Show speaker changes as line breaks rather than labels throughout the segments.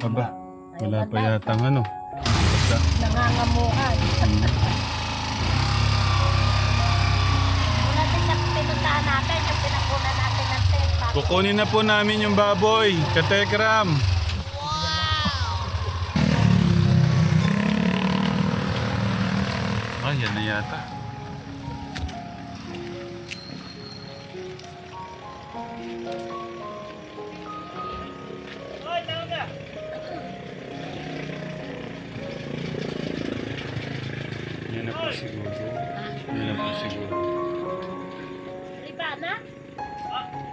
Aba, wala pa yatang ano. Basta.
Nangangamuhan. Mula din sa pinuntahan natin, yung pinakunan natin ng tent.
Kukunin na po namin yung baboy, katekram. Ah, yan na yata. Yan na po siguro. Yan na po siguro.
Riba na?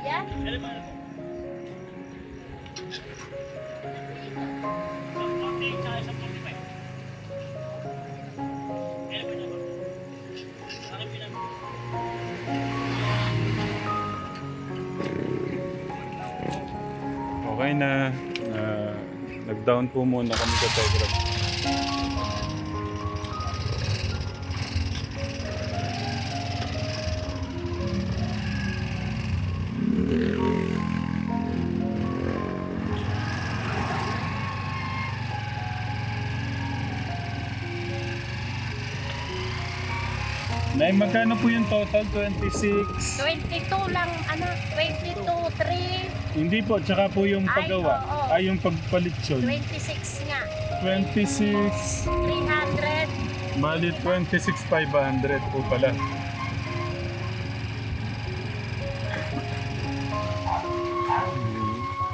Yan?
Okay na. Nag-down po muna kami sa Telegram. Nay, magkano po yung total? 26?
22 lang, ano, 22, 3,
Hindi po, tsaka po yung
Ay,
paggawa.
oo.
Ay, yung pagpalitsyon.
26 nga.
26.
300.
Bali, 26,500 po pala.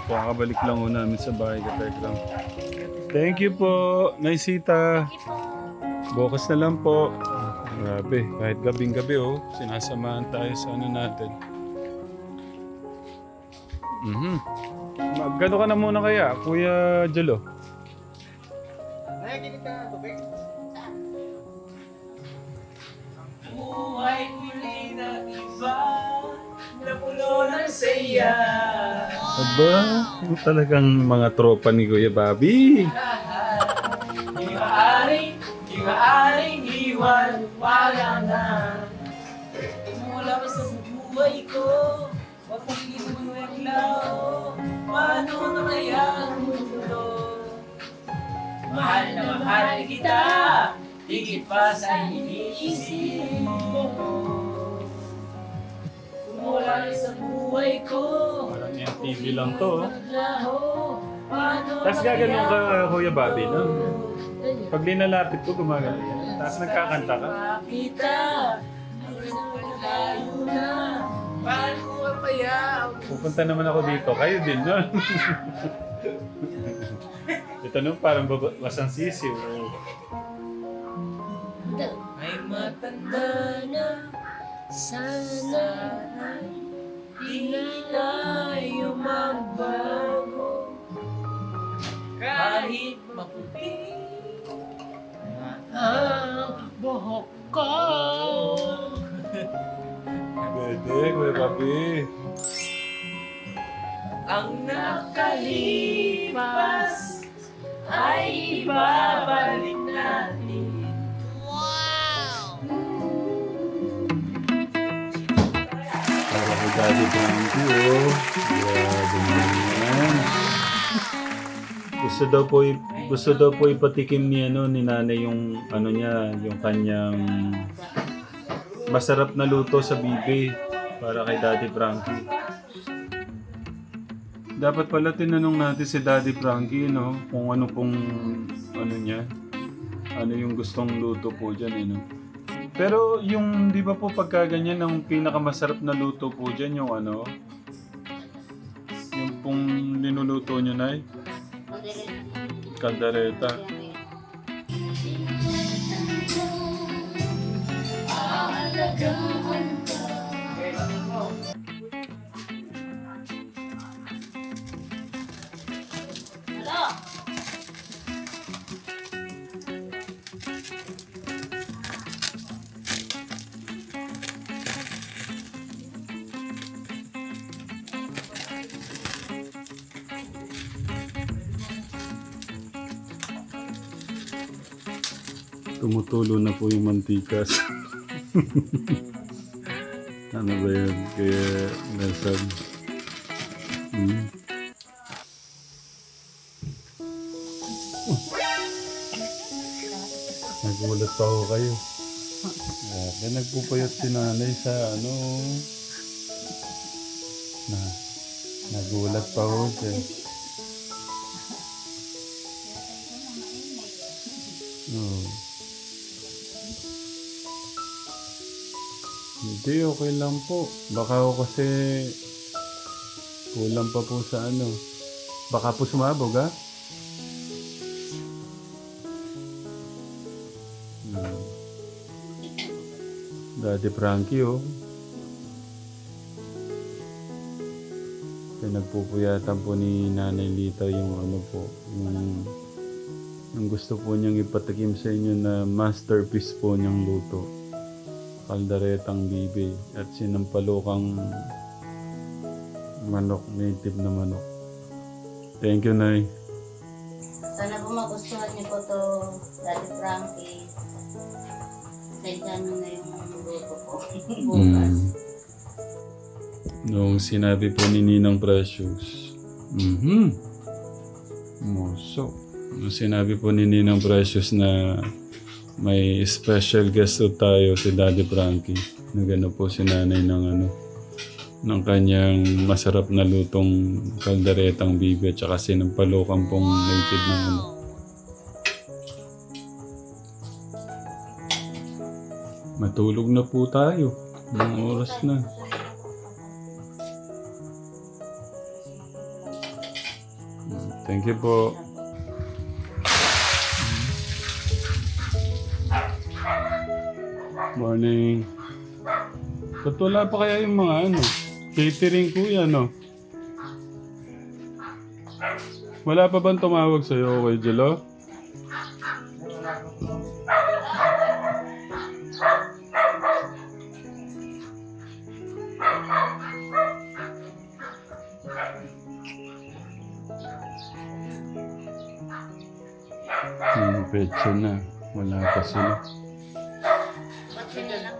Kakabalik lang ho namin sa bahay ka Tekram. Thank you po, Naisita. Bukas na lang po. Grabe, kahit gabing-gabi sinasamahan tayo sa ano natin. Magkano ka na muna kaya, Kuya Jolo?
Buhay muli na iba, napuno ng saya.
Aba, yung talagang mga tropa ni Kuya Bobby.
Di maaaring iwan, wala na. Mula pa sa buhay ko, wag mong inuwaglaw. Paano na kaya ang mundo? Mahal na mahal kita, higit pa sa iniisip mo. Mula sa buhay ko,
Parang yung TV lang to.
paano
Tapos gaganon ka, Kuya Bobby, no? Pag linalapit ko, gumagano yan. Tapos nagkakanta ka.
Makita, layo na, paano ka kaya?
Pupunta naman ako dito. Kayo din, no? Ito no, parang babasang sisiw.
Ay matanda na, sana di na tayo magbago. Kahit maputi ang buhok ko.
Pwede, Kuya Bobby.
Ang nakalipas ay ibabalik natin.
Para kay Daddy Frankie, Grabe naman yan. Gusto daw po ipatikim ni nanay yung ano niya, yung kanyang masarap na luto sa bibe para kay Daddy Frankie. Dapat pala tinanong natin si Daddy Frankie, no, kung ano pong ano niya, ano yung gustong luto po diyan, no. Pero yung di ba po pagka ganyan, ang pinakamasarap na luto po diyan yung ano, yung pong linuluto niyo, Nay? Kaldereta. Tumutulo na po yung mantikas. Ano ba yan? Kaya Nelson. Nagulat pa ho kayo. Grabe, nagpupuyat si nanay sa ano. Nagulat pa ho siya. Oh. Hindi, okay lang po. Baka ho kasi kulang pa po sa ano. Baka po sumabog, ha? Daddy Frankie, oh. Pinagpupuyatan po ni Nanay Lita yung ano po, yung gusto po niyang ipatikim sa inyo na masterpiece po niyang luto. Kaldaretang bibe at sinampalukang manok, native na manok. Thank you, Nay.
Sana po magustuhan niyo po to, Daddy Frankie. Sensya nyo na yung luto ko. Bukas.
Nung sinabi po ni Ninang Precious. Moso. Nung sinabi po ni Ninang Precious na may special guest po tayo, si Daddy Frankie. Nagano po si nanay ng kanyang masarap na lutong kalderetang bibe at saka sinampalukan pong native na ano. Matulog na po tayo. Ilang oras na. Thank you po. Morning. Ba't wala pa kaya yung mga ano? Catering ko yan, no? Wala pa bang tumawag sa'yo, Kuya Jello? Petso na. Wala pa sila.
Ba't sila lang?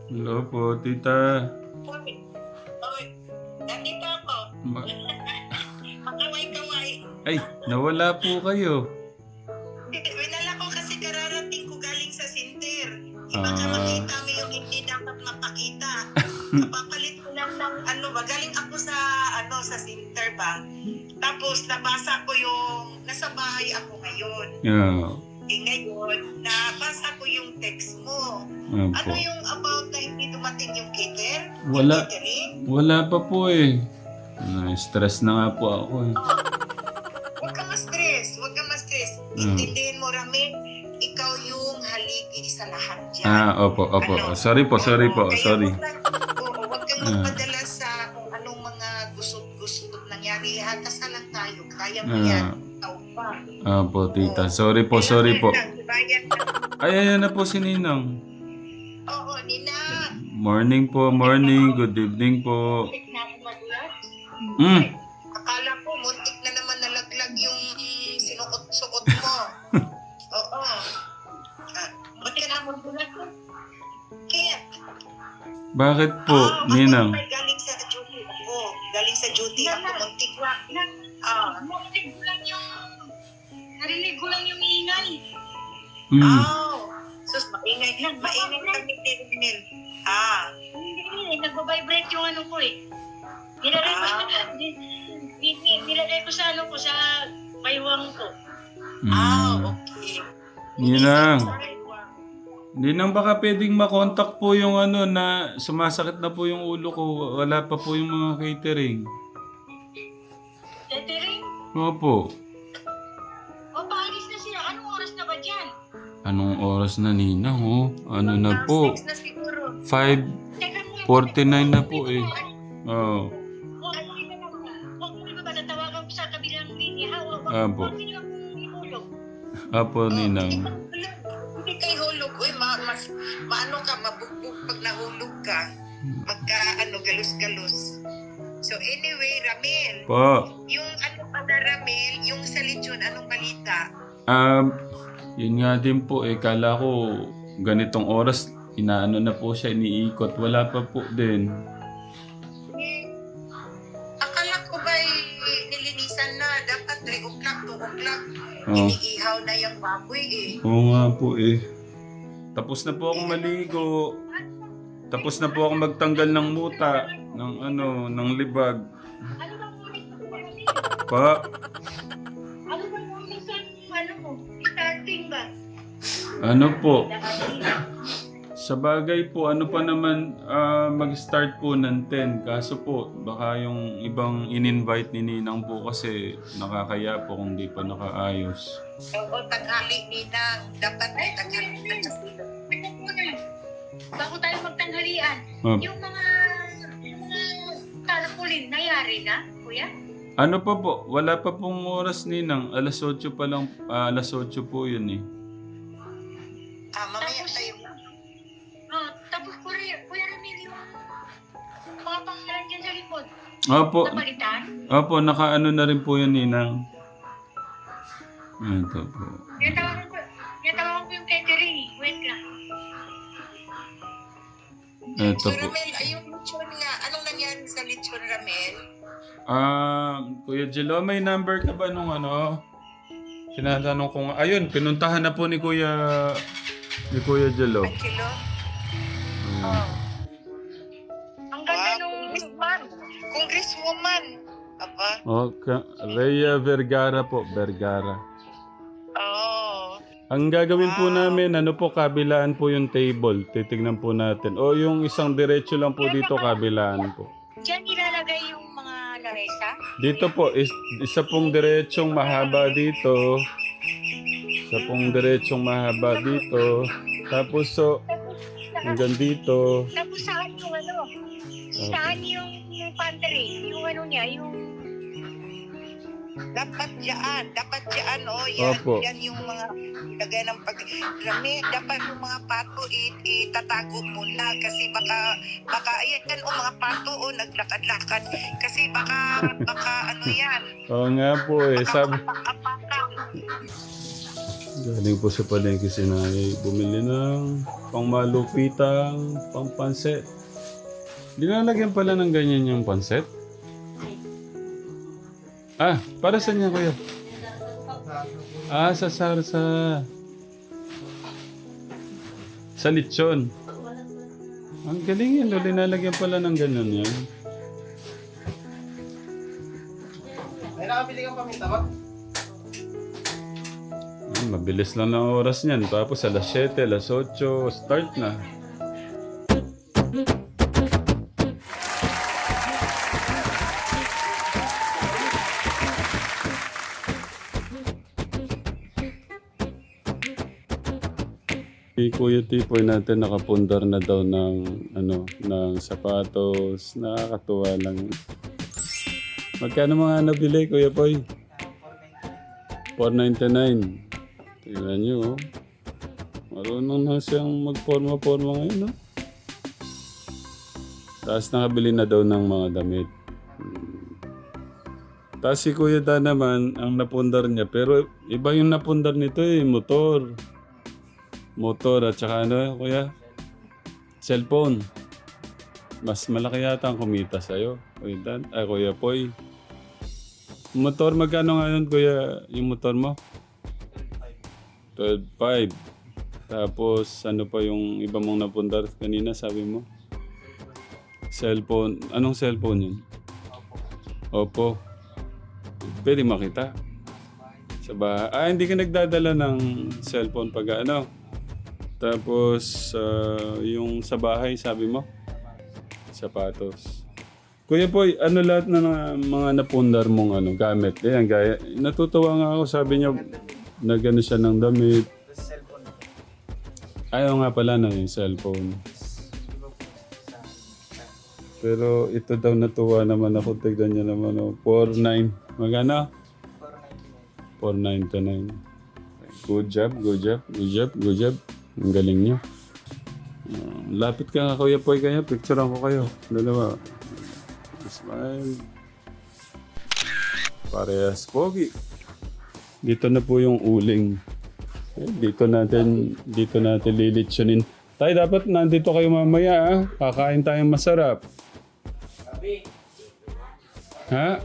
Hello po, tita.
Oy, nakita ko.
Ma-
Makaway-kaway.
Ay, nawala po kayo.
Winala ko kasi kararating ko galing sa sinter. Iba ka
Ah.
makita mo yung hindi dapat mapakita. Napapalit ko lang ng ano ba, galing ako sa sa sinter ba. Tapos nabasa ko yung, nasa bahay ako ngayon.
Yeah.
Ngayon, nabasa ko yung text mo.
Ano
Ano
po?
yung about na hindi dumating yung cater?
Wala.
Yung catering?
Wala pa po eh. Stress na nga po ako eh.
Huwag ka ma-stress. Huwag ka ma-stress. Intindihin mo, Ramil, ikaw yung haligi sa lahat dyan.
Opo. Sorry po.
Kaya
Sorry.
Huwag kang magpadala sa kung anong mga gusot-gusot nangyari. Hatas na lang tayo. Kaya mo yan. Tao pa.
Opo, tita. Sorry po.
Bayan na.
Ay, ayan na po si Ninang.
Oo, Nina.
Morning po, morning. Good evening po.
Muntik na ako maglag. Akala ko, muntik na naman nalaglag yung sinukot-sukot mo. Oo. Ba't ka na magbulag ko? Kaya,
Bakit po, Ninang?
galing sa duty ako. Galing sa duty ako. Muntik na. Narinig ko lang yung ingay. Sus, maingay kami Nel.
Hindi, nagbabibrate yung ano ko eh. Nilagay ko sa ano ko, sa baywang ko.
Okay.
Ninang. Ninang, baka pwedeng makontak po yung ano na sumasakit na po yung ulo ko. Wala pa po yung mga catering.
Catering?
Opo.
O, paalis na sila. Anong oras na ba dyan?
Anong oras na, Ninang? Ano na po?
6 na siguro.
5:49 na po eh. Oo.
Huwag mo iba tatawagin
Apo.
Huwag niyo akong ihulog.
Apo, Ninang.
Hindi kayo hulog. Uy, maano ka, mabugbog pag nahulog ka. Magka, galus-galus. So anyway, Ramil,
Po.
yung Ramil, yung sa lechon, anong balita?
Yun nga din po kala ko ganitong oras inaano na po siya, iniikot. Wala pa po din.
Akala ko ba'y nilinisan na, dapat 3 o'clock, 2 o'clock.
Oh.
Iniihaw na yung baboy
Oo nga po Tapos na po akong maligo. Tapos na po akong magtanggal ng muta, ng libag.
Ano bang ulit mo ba kami?
Pa,
Ano bang ulit mo? Starting ba?
ano po? Sa bagay po, ano pa naman, mag-start po ng 10. Kaso po, baka yung ibang in-invite ni Ninang po kasi nakakaya po kung di pa nakaayos.
Oo, tanghali, Ninang. Dapat ay tanghali.
Teka muna. Bago tayo magtanghalian,
Ah,
yung mga tarpaulin, nangyari na, kuya?
ano pa po? Wala pa pong oras, Ninang. Alas 8 pa lang. Alas 8 po yun
Mamaya tayo.
Tapos kuya Ramil, yung mga pangalan dyan sa likod,
Opo.
napalitan?
Opo, nakaano na rin po yun, Ninang. Ito po.
Tinatawagan ko yung catering, wait lang.
Ito
So,
po.
Ramel, yung lechon nga, anong nangyari sa lechon, Ramel?
Kuya Jello, may number ka ba nung Tinatanong ko nga. Ayun, pinuntahan na po ni Kuya Jello.
Angelo?
Ang ganda nung man.
Congresswoman. Aba?
Okay. Rhea Vergara po, Vergara.
Oo.
Ang gagawin po namin, kabilaan po yung table. Titignan po natin. O yung isang diretso lang po dito, kabilaan po.
Diyan ilalagay yung mga lamesa?
Dito po, isa pong diretsong mahaba dito. Isa pong diretsong mahaba dito. Tapos hanggang dito.
Tapos saan yung Saan yung pantry? Yung niya, yung...
Dapat dyan, yan,
Opo.
yan yung mga lagay ng Ramel, dapat yung mga pato itatago muna kasi baka yan mga pato naglakad-lakad kasi baka yan.
Oo nga po sabi.
Apakan.
Galing po sa palengke si Nanay. Bumili ng pangmalupitang pampanset. Dinalagyan pala ng ganyan yung panset? Para saan yan, Kuya? Sa sarsa. Sa lechon. Ang galing yan. Dinalagyan pala ng ganyan yan.
May nakabili kang paminta ba?
Mabilis lang ng oras niyan. Tapos alas 7, alas 8, start na. Si Kuya Tipoy natin nakapundar na daw ng sapatos. Nakakatuwa lang. Magkano mga nabili, Kuya Poy? 499. Tingnan nyo, marunong na siyang magporma-porma ngayon, Tapos nakabili na daw ng mga damit. Tapos si Kuya Dan naman, ang napundar niya. Pero iba yung napundar nito motor. Motor at saka Kuya? Cellphone. Mas malaki yata ang kumita sa'yo, Kuya Dan. Kuya Poy. Motor, magkano ngayon, Kuya, yung motor mo? 12.5. Tapos, pa yung iba mong napundar kanina, sabi mo? Cellphone. Anong cellphone yun? Oppo. Pwede makita. Sa bahay. Hindi ka nagdadala ng cellphone pag Tapos, yung sa bahay, sabi mo? Sapatos. Kuya Poy, lahat na mga napundar mong gamit? Ayan, gaya. Natutuwa nga ako, sabi niyo, nagano siya ng damit. Ayaw nga pala na yung cellphone. Pero ito daw natuwa naman ako. Tignan niya naman, 4.9. Magana? 4929. Good job, good job, good job, good job. Ang galing nyo. Lapit ka nga Kuya Poy kaya. Picturean ko kayo. Dalawa. Smile. Parehas pogi. Dito na po yung uling. Dito natin lilitsunin. Tay, dapat nandito kayo mamaya ah. Kakain tayong masarap. Ha?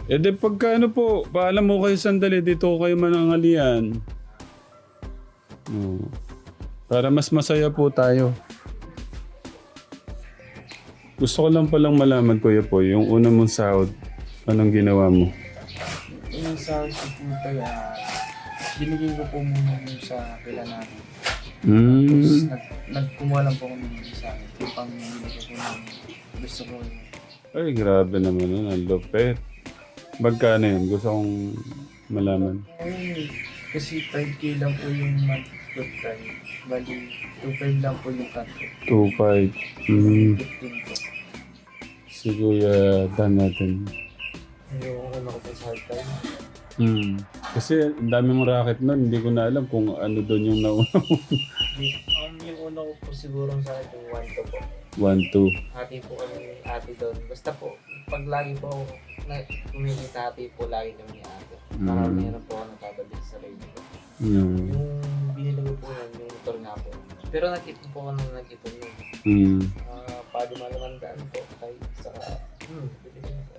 Di pagka ano po, paalam mo kayo sandali, dito ko kayo manangalian. Para mas masaya po tayo. Gusto ko lang palang malaman, Kuya po, yung una mong sahod, anong ginawa mo?
Yung sa po kaya, binigay ko po muna yung sa kila natin. Tapos nagkumuha lang po kami sa akin. Yung pang binigay ko ng gusto ko.
Ay, grabe naman nun, ang lupet. Magkano yun? Gusto kong malaman.
Ayun, kasi 5K lang po yung month good time. Bali, 2.5 lang po yung kanto.
2.5.
15 po.
Si Kuya Dan natin.
Yung ano ko po sa hard time.
Kasi ang dami mong racket nun, hindi ko na alam kung ano doon yung nauna.
Yung una ko po siguro sa akin yung 1 to po.
1, 2.
Hati po kami ate doon. Basta po, pag lagi po ako kumikita ate po, lagi kami ni ate. Para meron po ako natabalik sa radio ko. Yung binili ko po yan, yung motor nga po. Pero nakita po ako nung nakita yun. Pado malamandaan po kay saka, binili ko po.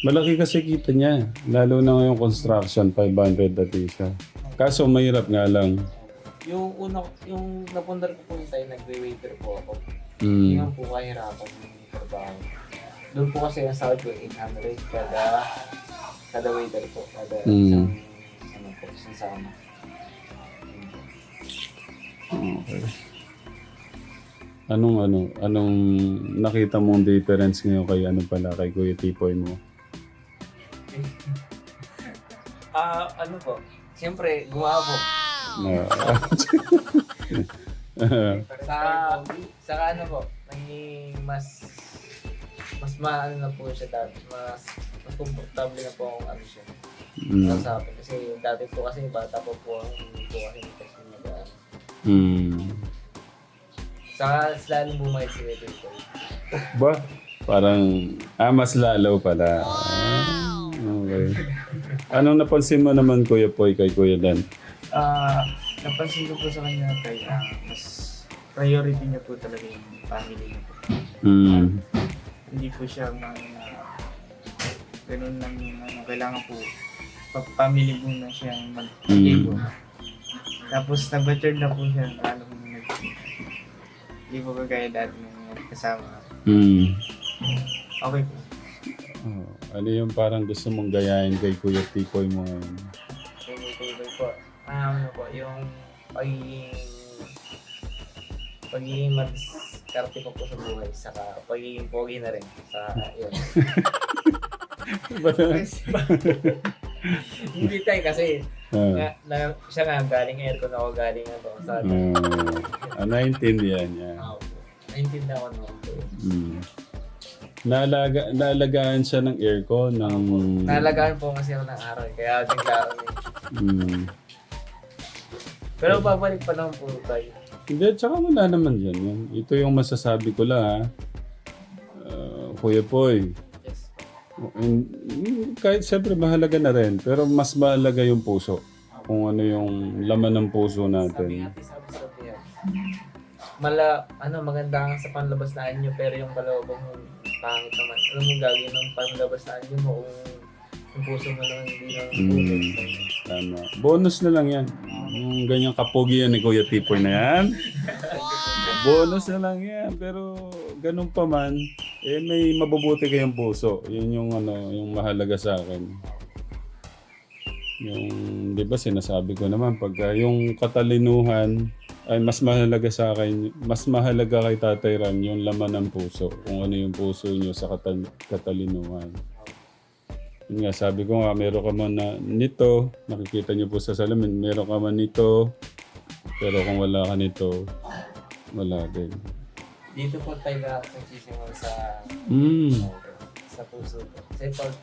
Malaki kasi kita niya. Lalo na ngayong construction, 500 dati siya. Kaso mahirap nga lang.
Yung una, yung napundar ko po yung tayo, nagwe-waiter po ako.
Mm.
Yung po kahirapan yung trabaho. Doon po kasi ang sahod ko 800 kada waiter po, kada isang ano po, isang sama.
Okay. Anong nakita mong difference ngayon kay ano pala, kay Kuya Tipoy mo?
Ano po, siyempre gumawa po. Sa ano po, naging mas maano na po siya dati, mas komportable na po akong ano siya. Sa akin kasi dati po kasi bata po hindi po kasi nag-ano. Saka lalong bumait si Kuya Tipoy.
Ba? Parang, mas lalaw pala. Okay. Anong napansin mo naman, Kuya Poy, kay Kuya Dan?
Napansin ko po sa kanya kaya mas priority niya po talaga yung family niya po. Hindi po siya ganun lang yung kailangan po family muna siya mag-ibo. Tapos nag-mature na po siya, hindi po kagaya dati nung kasama. Okay po.
Ano yung parang gusto mong gayahin kay Kuya Tipoy mo ngayon?
Table po. Ano po, yung pagiging mag-karte po sa buhay, saka pagiging pogi na rin. Sa, yun. Hindi tayo kasi, siya nga galing aircon ako, galing ako sa
naintindihan niya.
Naintindihan ako naman po.
Naalagaan siya ng aircon.
Naalagaan po kasi ako ng araw, kaya naglaro niya. Pero babalik pa naman po tayo.
Hindi, tsaka wala naman dyan. Ito yung masasabi ko lang Kuya Poy.
Yes.
Kahit siyempre mahalaga na rin, pero mas mahalaga yung puso. Kung ano yung laman ng puso natin.
Sabi yan. Maganda nga sa panlabas na anyo, pero yung kalooban mo pangit naman. Alam mo gagawin ng panlabas na anyo mo kung yung puso mo lang hindi lang
Tama. Bonus na lang yan. Yung ganyang kapogi yan ni Kuya Tipoy na yan. Bonus na lang yan. Pero ganun pa man, may mabubuti kayong puso. Yun yung yung mahalaga sa akin. Yung, di ba sinasabi ko naman, pagka yung katalinuhan ay mas mahalaga sa akin, mas mahalaga kay Tatay Ran yung laman ng puso. Kung ano yung puso nyo sa katalinuhan. Yun nga, sabi ko nga, meron ka man nito, nakikita niyo po sa salamin, meron ka man nito, pero kung wala ka nito, wala din.
Dito po tayo nagsisimula sa puso po. Kasi pag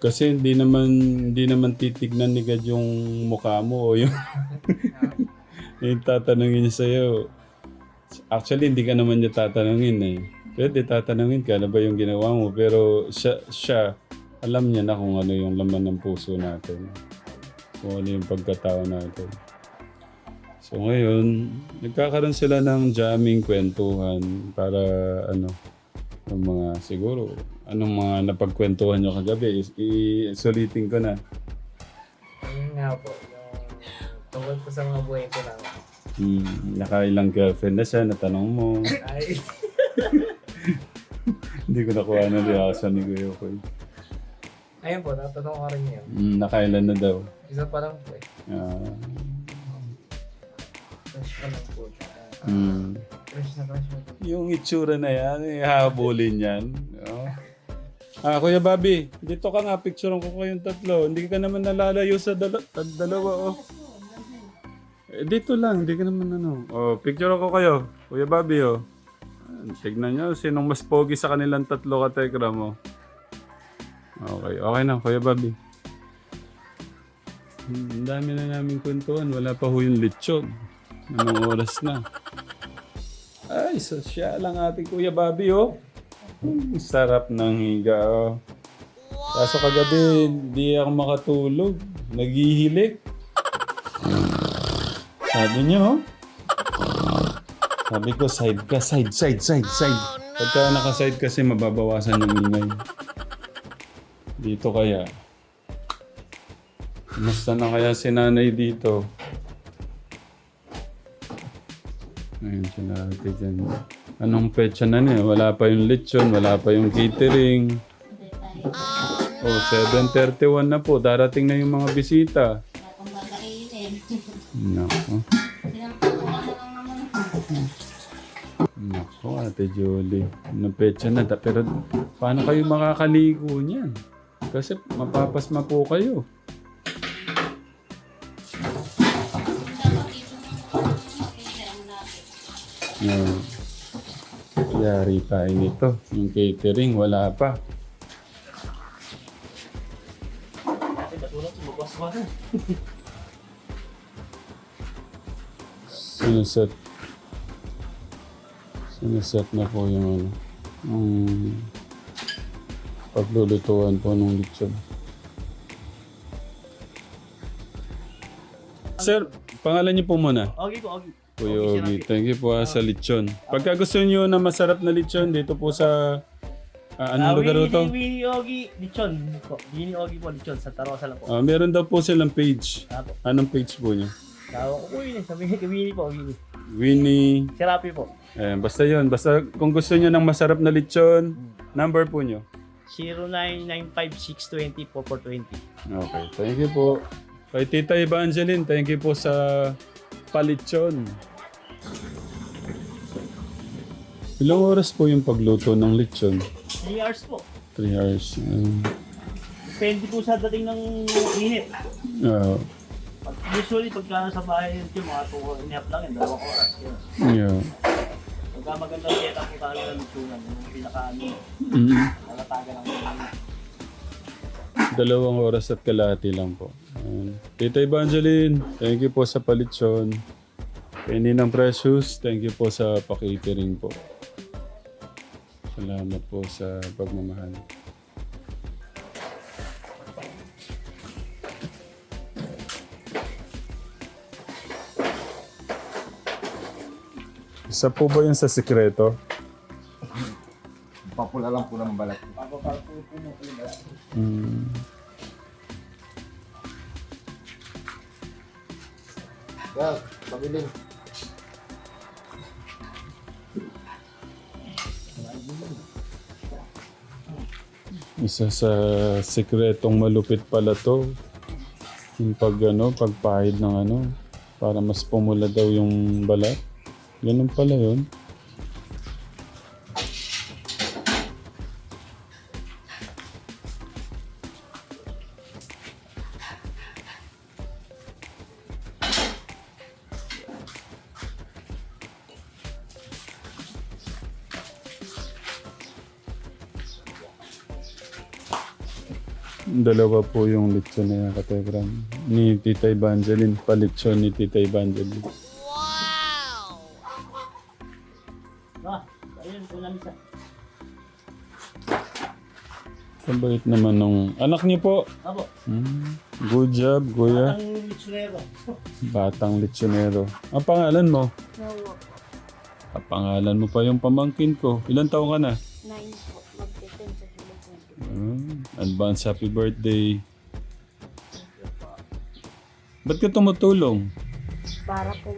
Kasi hindi naman titignan ni God yung mukha mo o yung, yung tatanungin niya sa'yo. Actually, hindi ka naman niya tatanungin eh. Pwede tatanungin ka, ano ba yung ginawa mo? Pero siya alam niya na kung ano yung laman ng puso natin. Kung ano yung pagkatao natin. So ngayon, nagkakaroon sila ng jamming kwentuhan para ano, yung mga siguro, anong mga napagkwentuhan nyo kagabi, isulitin ko na.
Ayun nga po, yung tungkol po sa mga buhay ko lang.
Nakailang girlfriend na siya, natanong mo.
Ay,
Hindi ko nakuha ng reaction ni Kuya Koy.
ayun po, natanong ko rin yun.
Nakailan na daw.
Isa pa lang po eh. Crush pa lang po. Crush na crush mo po.
Yung itsura na yan, ihahabulin yan. Oh. Kuya Bobby, dito ka nga, picturean ko kayong tatlo. Hindi ka naman nalalayo sa dalawa. Oh. Dito lang, hindi ka naman ano. Oh, picture ko kayo. Kuya Bobby, oh. Tignan nyo, sinong mas pogi sa kanilang tatlo ka, Tekra mo. Okay na, Kuya Bobby. Ang dami na namin kwentuhan. Wala pa ho yung lechon. Anong oras na? Ay, sosya lang ating Kuya Bobby, oh. Sarap ng higa, oh. Kaso kagabi, hindi ako makatulog. Naghihilik. Sabi niyo, oh. Sabi ko, side ka, side. Pagka naka-side kasi, mababawasan yung ingay. Dito kaya. Kumusta na kaya si nanay dito? Ayun si nanay dyan. Anong petsa na niya? Wala pa yung lechon, wala pa yung catering. Oh, 7:31 na po. Darating na yung mga bisita.
Wala pang kakainin.
Nako.
Sinampakuha na lang naman.
Nako, Ate Jolie. Anong petsa na? Pero paano kayo makakaligo niyan? Kasi mapapasma po kayo. Yari tayo nito. Yung catering, wala pa. Sinuset na po yung paglulutuan po ng lechon. Sir, pangalan niyo po muna.
Okay po, okay.
Kuya Ogie, thank you po sa lechon. Pagka gusto niyo na masarap na lechon, dito po sa... anong lugar ito?
Winnie Ogie Lechon po. Winnie Ogie po Lechon sa Tarosa lang po.
Meron daw po silang page.
Apo.
Anong page po niyo?
Tawag ko po yun eh. Sabihin ko Winnie po, Winnie.
Winnie...
Serapi po.
Basta yun. Basta kung gusto niyo ng masarap na lechon, number po niyo.
0995-620-4420.
Okay, thank you po. Kay Tita Evangeline, thank you po sa palitsyon. Ilang oras po yung pagluto ng lechon?
3 hours po.
3 hours.
Depende po sa dating ng init. Usually, pagka sa bahay yun, mga 2 and a half lang yun, 2 oras. Yun.
Yeah.
Pagka magandang dieta po talaga ng lechon, yung pinaka-ano, nalatagan ng
2 oras at kalahati lang po. Tita Evangeline, thank you po sa palitsyon. Kay Ninang Precious, thank you po sa pa-catering po. Salamat po sa pagmamahal. Isa po ba yun sa sikreto?
Papula lang po ng balat.
Yeah, pabiling.
Isa sa sikretong malupit pala to. Yung pagpahid ng para mas pumula daw yung balat. Ganun pala yun. Dalawa po yung lechon na yan, kategram. Ni Tita Evangeline. Palechon ni Tita Evangeline.
Ah, ayun, ulam isa.
Kabait naman nung anak niyo po.
Apo,
Good job, kuya.
ang litsunero.
Batang lechonero. Ang pangalan mo?
Nawa.
Ang pangalan mo pa yung pamangkin ko. Ilan taong ka na?
9 po. Mag-10 sa Philippines.
Advance happy birthday. Ba't ka tumutulong?
Para po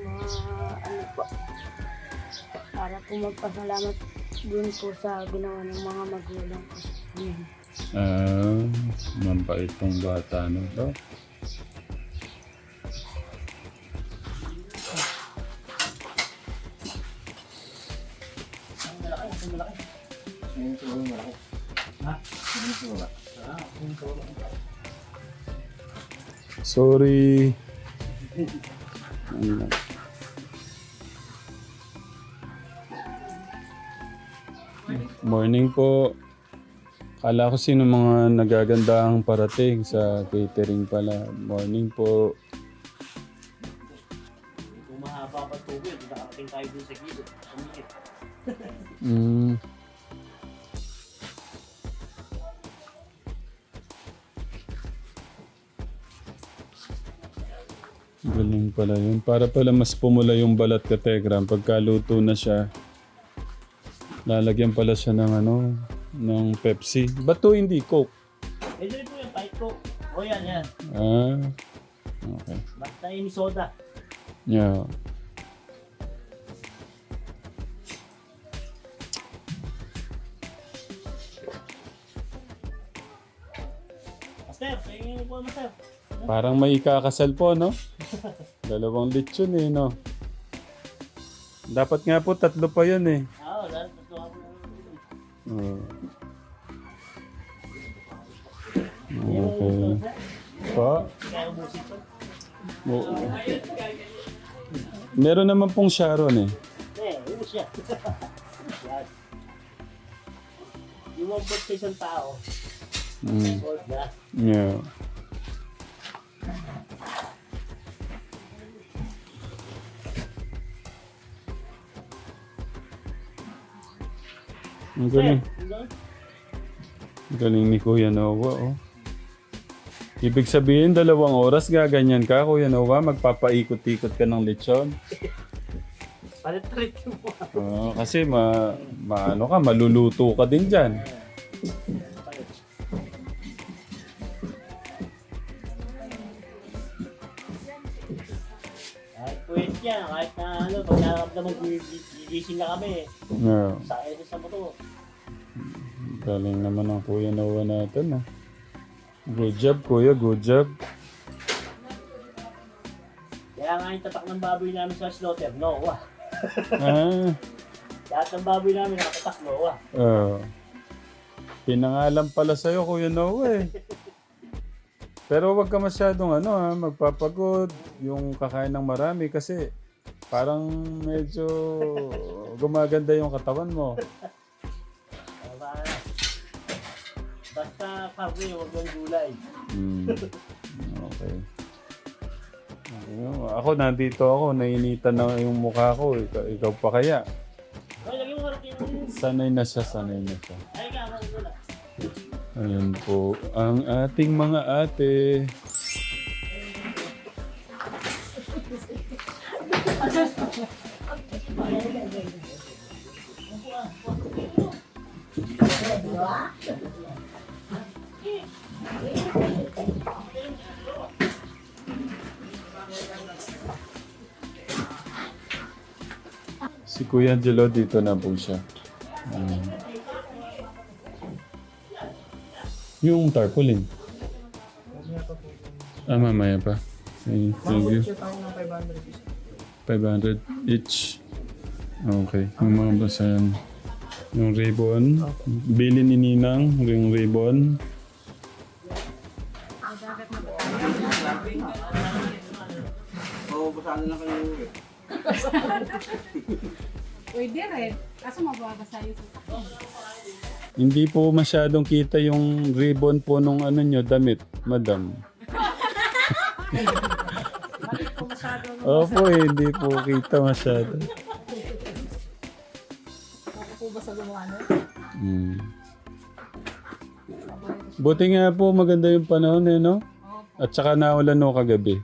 para po magpasalamat din po sa ginawa ng mga magulang ko.
Mambait tong bata no ba?
Ang malaki, ang malaki. Yung tulong malaki. Ha? Yung tulong. Yung tulong.
Sorry. Morning po. Kala ko sino mga nagagandahang parating sa catering pala. Morning po.
Kung mahaba pa tubig, nakarating tayo dun sa gilid. Pumikit.
Galing pala yun. Para pala mas pumula yung balat ka, Tegram. Pagkaluto na siya, lalagyan pala siya ng ano, ng Pepsi. Ba't to hindi Coke?
Eh, dito po yung tight ko. O yan, yan.
Ah, okay.
Basta yung soda.
Yeah.
Master, tingin po, master.
Parang may ikakasal po, no? Dalawang lechon eh, no? Dapat nga po 3 pa yun eh.
Oo, dahil gusto ako na.
Oh. Okay. Pa?
Kaya ubusin ko.
Oo. Meron naman pong Sharon eh.
Eh, ubus siya. Yan. Yung mabot sa isang tao, sold na.
Yeah. Ang galing. Ang galing ni Kuya Noah, oh. Ibig sabihin, 2 oras gaganyan ka, Kuya Noah, magpapaikot-ikot ka ng lechon.
Palit-palit mo.
Kasi ano ka, maluluto ka din dyan.
Kahit pwede yan, kahit na ano, pag nakaramdaman gigising na kami,
Yeah.
sakay sa motor.
Galing naman ang Kuya Noah natin, ah. Good job, Kuya. Good job.
Kaya nga yung tatak ng baboy namin sa slaughter, Noah.
Ah.
Lahat ng baboy namin nakatak, Noah.
Pinangalan pala sa'yo, Kuya Noah, eh. Pero wag ka masyadong magpapagod yung kakain ng marami kasi parang medyo gumaganda yung katawan mo.
Basta karne, huwag yung gulay.
Okay. Ako nandito ako, nainitan na yung mukha ko. Ikaw pa kaya?
Ay, lagi mo harap yung...
Sanay na siya.
Ay, ka, wala.
Ayan po, ang ating mga ate. Si Kuya Angelo dito na po siya. Yung tarpaulin. Mamaya pa. Okay, thank you. 500 each. Okay. Yung mga basahan. Yung ribbon. Bili ni Ninang yung ribbon.
Pwede rin. Kaso mababasa yung sasakyan.
Hindi po masyadong kita yung ribbon po nung ano nyo, damit, madam. Opo, hindi po kita masyado. Hmm. Buti nga po maganda yung panahon no? At saka naulan no kagabi.